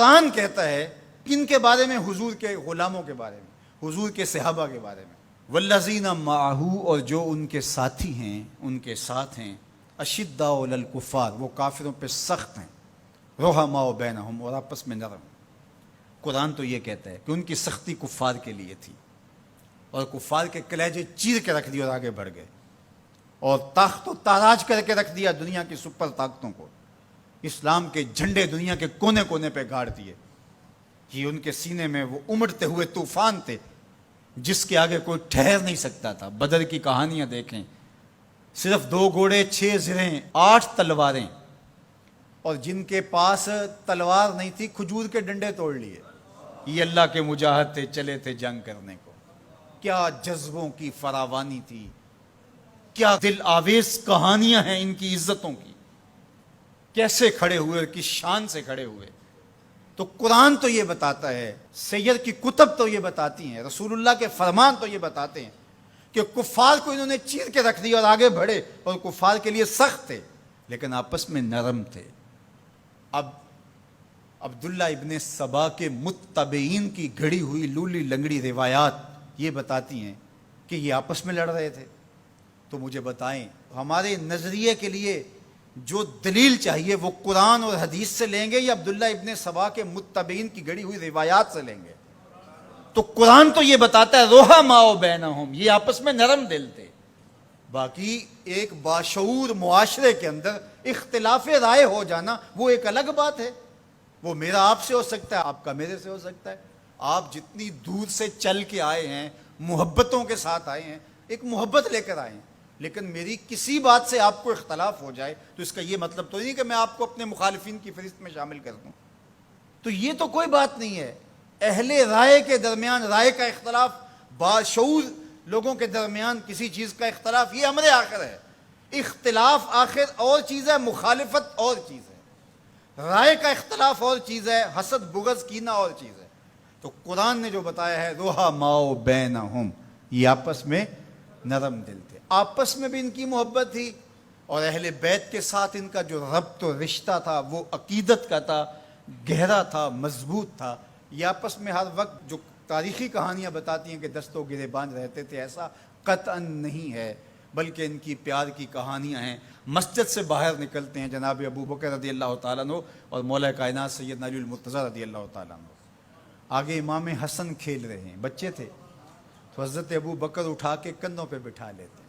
قرآن کہتا ہے کن کے بارے میں؟ حضور کے غلاموں کے بارے میں، حضور کے صحابہ کے بارے میں، والذین معہ، اور جو ان کے ساتھی ہیں، ان کے ساتھ ہیں، اشداء علی الکفار، وہ کافروں پہ سخت ہیں، رحماء بینہم، اور آپس میں نرم۔ قرآن تو یہ کہتا ہے کہ ان کی سختی کفار کے لیے تھی، اور کفار کے کلیجے چیر کے رکھ دیے اور آگے بڑھ گئے، اور تاخت و تاراج کر کے رکھ دیا دنیا کی سپر طاقتوں کو، اسلام کے جھنڈے دنیا کے کونے کونے پہ گاڑ دیے۔ یہ ان کے سینے میں وہ امڑتے ہوئے طوفان تھے جس کے آگے کوئی ٹھہر نہیں سکتا تھا۔ بدر کی کہانیاں دیکھیں، صرف 2 گھوڑے، 6 زرہیں، 8 تلواریں، اور جن کے پاس تلوار نہیں تھی کھجور کے ڈنڈے توڑ لیے۔ یہ اللہ کے مجاہد تھے، چلے تھے جنگ کرنے کو۔ کیا جذبوں کی فراوانی تھی، کیا دل آویز کہانیاں ہیں ان کی عزتوں کی، کیسے کھڑے ہوئے، کس شان سے کھڑے ہوئے۔ تو قرآن تو یہ بتاتا ہے، سید کی کتب تو یہ بتاتی ہیں، رسول اللہ کے فرمان تو یہ بتاتے ہیں کہ کفار کو انہوں نے چیر کے رکھ دیا اور آگے بڑھے، اور کفار کے لیے سخت تھے لیکن آپس میں نرم تھے۔ اب عبداللہ ابن سبا کے متبعین کی گھڑی ہوئی لولی لنگڑی روایات یہ بتاتی ہیں کہ یہ آپس میں لڑ رہے تھے۔ تو مجھے بتائیں، ہمارے نظریے کے لیے جو دلیل چاہیے وہ قرآن اور حدیث سے لیں گے یا عبداللہ ابن سبا کے متبعین کی گھڑی ہوئی روایات سے لیں گے؟ تو قرآن تو یہ بتاتا ہے رحماء بینہم، یہ آپس میں نرم دل تھے۔ باقی ایک باشعور معاشرے کے اندر اختلاف رائے ہو جانا وہ ایک الگ بات ہے، وہ میرا آپ سے ہو سکتا ہے، آپ کا میرے سے ہو سکتا ہے۔ آپ جتنی دور سے چل کے آئے ہیں، محبتوں کے ساتھ آئے ہیں، ایک محبت لے کر آئے ہیں، لیکن میری کسی بات سے آپ کو اختلاف ہو جائے تو اس کا یہ مطلب تو نہیں کہ میں آپ کو اپنے مخالفین کی فہرست میں شامل کر دوں۔ تو یہ تو کوئی بات نہیں ہے۔ اہل رائے کے درمیان رائے کا اختلاف، باشعور لوگوں کے درمیان کسی چیز کا اختلاف، یہ امر آخر ہے۔ اختلاف آخر اور چیز ہے، مخالفت اور چیز ہے، رائے کا اختلاف اور چیز ہے، حسد بغض کینہ اور چیز ہے۔ تو قرآن نے جو بتایا ہے رحماء بینہم، یہ آپس میں نرم دل تھے، آپس میں بھی ان کی محبت تھی، اور اہل بیت کے ساتھ ان کا جو ربط و رشتہ تھا وہ عقیدت کا تھا، گہرا تھا، مضبوط تھا۔ یہ آپس میں ہر وقت جو تاریخی کہانیاں بتاتی ہیں کہ دستوں گرے باندھ رہتے تھے، ایسا قطعاً نہیں ہے، بلکہ ان کی پیار کی کہانیاں ہیں۔ مسجد سے باہر نکلتے ہیں جناب ابو بکر رضی اللہ تعالیٰ عنہ اور مولا کائنات سیدنا علی المرتضیٰ رضی اللہ تعالیٰ عنہ، آگے امام حسن کھیل رہے ہیں، بچے تھے، تو حضرت ابو بکر اٹھا کے کندھوں پہ بٹھا لیتے ہیں،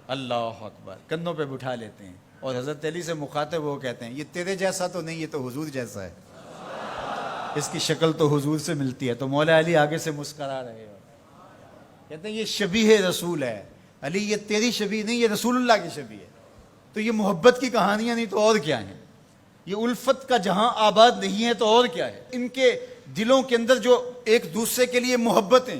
اللہ اکبر، کندھوں پہ بٹھا لیتے ہیں، اور حضرت علی سے مخاطب وہ کہتے ہیں یہ تیرے جیسا تو نہیں، یہ تو حضور جیسا ہے، اس کی شکل تو حضور سے ملتی ہے۔ تو مولا علی آگے سے مسکرا رہے ہو، کہتے ہیں یہ شبیہ رسول ہے، علی یہ تیری شبیہ نہیں، یہ رسول اللہ کی شبیہ ہے۔ تو یہ محبت کی کہانیاں نہیں تو اور کیا ہیں؟ یہ الفت کا جہاں آباد نہیں ہے تو اور کیا ہے؟ ان کے دلوں کے اندر جو ایک دوسرے کے لیے محبتیں۔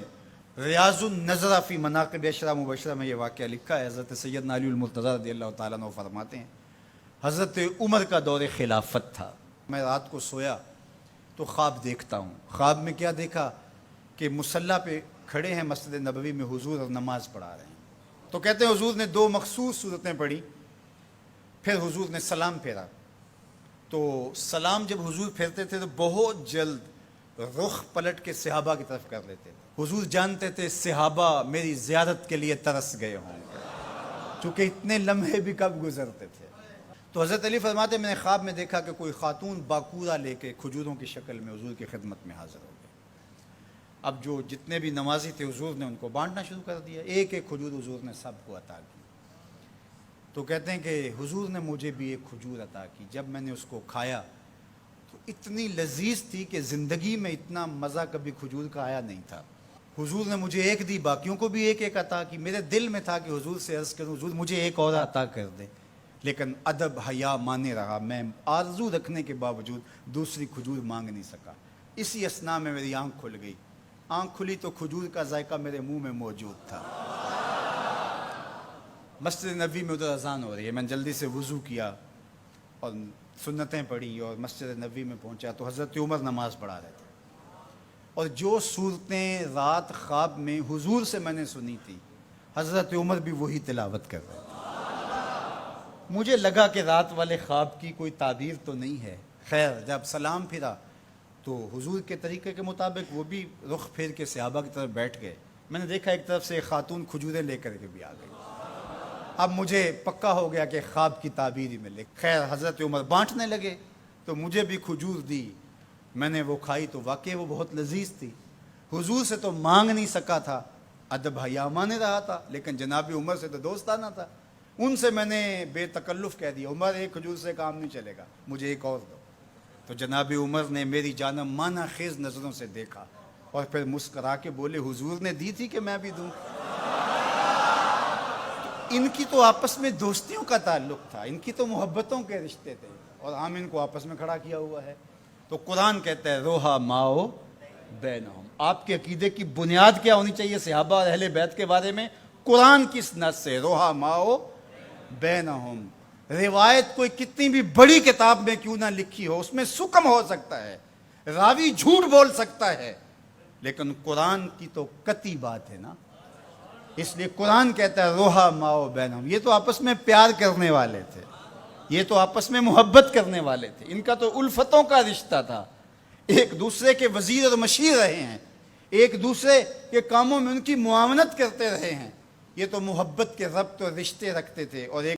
ریاض النظرہ فی مناقب اشرا مبشرہ میں یہ واقعہ لکھا ہے، حضرت سیدنا علی المرتضیٰ رضی اللہ تعالیٰ عنہ فرماتے ہیں حضرت عمر کا دور خلافت تھا، میں رات کو سویا تو خواب دیکھتا ہوں۔ خواب میں کیا دیکھا کہ مصلی پہ کھڑے ہیں مسجد نبوی میں حضور اور نماز پڑھا رہے ہیں۔ تو کہتے ہیں حضور نے 2 مخصوص صورتیں پڑھی، پھر حضور نے سلام پھیرا، تو سلام جب حضور پھیرتے تھے تو بہت جلد رخ پلٹ کے صحابہ کی طرف کر لیتے تھے۔ حضور جانتے تھے صحابہ میری زیارت کے لیے ترس گئے ہوں گے، چونکہ اتنے لمحے بھی کب گزرتے تھے۔ تو حضرت علی فرماتے میں نے خواب میں دیکھا کہ کوئی خاتون باکورہ لے کے کھجوروں کی شکل میں حضور کی خدمت میں حاضر ہو گئی۔ اب جو جتنے بھی نمازی تھے حضور نے ان کو بانٹنا شروع کر دیا، ایک ایک کھجور حضور نے سب کو عطا کی۔ تو کہتے ہیں کہ حضور نے مجھے بھی ایک کھجور عطا کی، جب میں نے اس کو کھایا تو اتنی لذیذ تھی کہ زندگی میں اتنا مزہ کبھی کھجور کا آیا نہیں تھا۔ حضور نے مجھے ایک دی، باقیوں کو بھی ایک ایک عطا کی۔ میرے دل میں تھا کہ حضور سے عرض کروں حضور مجھے ایک اور عطا کر دے، لیکن ادب حیا مانے رہا، میں آرزو رکھنے کے باوجود دوسری کھجور مانگ نہیں سکا۔ اسی اثناء میں میری آنکھ کھل گئی، آنکھ کھلی تو کھجور کا ذائقہ میرے منہ میں موجود تھا۔ مسجد نبوی میں ادھر اذان ہو رہی ہے، میں نے جلدی سے وضو کیا اور سنتیں پڑھی اور مسجد نبوی میں پہنچا تو حضرت عمر نماز پڑھا رہے تھے، اور جو صورتیں رات خواب میں حضور سے میں نے سنی تھی حضرت عمر بھی وہی تلاوت کر رہے تھے۔ مجھے لگا کہ رات والے خواب کی کوئی تعبیر تو نہیں ہے۔ خیر جب سلام پھرا تو حضور کے طریقے کے مطابق وہ بھی رخ پھیر کے صحابہ کی طرف بیٹھ گئے. میں نے دیکھا ایک طرف سے ایک خاتون کھجوریں لے کر کے بھی آ گئی. اب مجھے پکا ہو گیا کہ خواب کی تعبیر ہی ملے. خیر حضرت عمر بانٹنے لگے تو مجھے بھی کھجور دی. میں نے وہ کھائی تو واقعی وہ بہت لذیذ تھی. حضور سے تو مانگ نہیں سکا تھا, ادب حیا مانے رہا تھا, لیکن جناب عمر سے تو دوستانہ تھا. ان سے میں نے بے تکلف کہہ دیا, عمر ایک کھجور سے کام نہیں چلے گا, مجھے ایک اور دو. تو جناب عمر نے میری جانب مانا خیز نظروں سے دیکھا اور پھر مسکرا کے بولے, حضور نے دی تھی کہ میں بھی دوں. ان کی تو آپس میں دوستیوں کا تعلق تھا, ان کی تو محبتوں کے رشتے تھے, اور ہم ان کو آپس میں کھڑا کیا ہوا ہے. تو قرآن کہتا ہے روحا ماؤ بینہم. آپ کے عقیدے کی بنیاد کیا ہونی چاہیے صحابہ اور اہل بیت کے بارے میں؟ قرآن کس نص سے؟ روحا ماؤ بینہم. روایت کوئی کتنی بھی بڑی کتاب میں کیوں نہ لکھی ہو, اس میں سکم ہو سکتا ہے, راوی جھوٹ بول سکتا ہے, لیکن قرآن کی تو قطعی بات ہے نا. اس لیے قرآن کہتا ہے روحا ماؤ بینہم. یہ تو آپس میں پیار کرنے والے تھے, یہ تو آپس میں محبت کرنے والے تھے, ان کا تو الفتوں کا رشتہ تھا. ایک دوسرے کے وزیر اور مشیر رہے ہیں, ایک دوسرے کے کاموں میں ان کی معاونت کرتے رہے ہیں. یہ تو محبت کے ربط اور رشتے رکھتے تھے اور ایک